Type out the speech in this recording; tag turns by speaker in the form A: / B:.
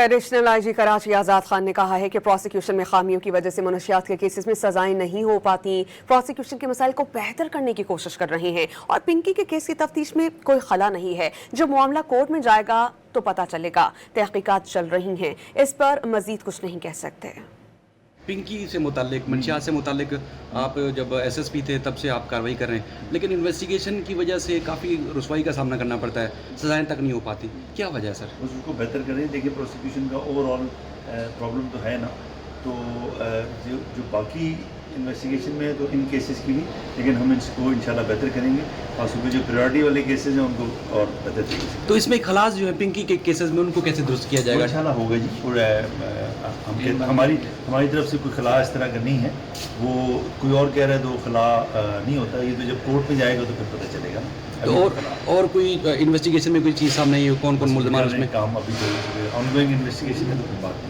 A: Additional IG Karachi आज़ाद खान ने कहा है कि प्रोसिक्यूशन में खामियों की वजह से मनशियात के केसेस में सजाएं नहीं हो पाती। प्रोसिक्यूशन के मसाइल को बेहतर करने की कोशिश कर रहे हैं और पिंकी के केस की तफ्तीश में कोई खला नहीं है। जो मामला कोर्ट में जाएगा तो पता चलेगा। तहकीकात चल रही हैं, इस पर मजीद कुछ नहीं कह सकते।
B: पिंकी से मुतालिक, मंशियात से मुतालिक आप जब एसएसपी थे तब से आप कार्रवाई कर रहे हैं, लेकिन इन्वेस्टिगेशन की वजह से काफ़ी रुसवाई का सामना करना पड़ता है, सजाएं तक नहीं हो पाती। क्या वजह है सर?
C: उसको बेहतर करें। देखिए, प्रोसिक्यूशन का ओवरऑल प्रॉब्लम तो है ना, तो जो बाकी इन्वेस्टिगेशन में है तो इन केसेस की भी, लेकिन हम इसको इंशाल्लाह बेहतर करेंगे और सुबह जो प्रायोरिटी वाले केसेस हैं उनको और बेहतर तरीके से।
B: तो इसमें खलास जो है पिंकी के केसेस में उनको कैसे दुरुस्त किया जाएगा?
C: इंशाल्लाह होगा जी। पूरा हमारी तरफ से कोई खला इस तरह का नहीं है। वो कोई और कह रहा है तो खला नहीं होता। ये तो जब कोर्ट में जाएगा तो फिर पता चलेगा ना।
B: तो और कोई इन्वेस्टिगेशन में कोई चीज़ सामने आई हो, कौन मुल्ज़मान उसमें?
C: काम अभी तो ऑनगोइंग इन्वेस्टिगेशन है तो फिर बात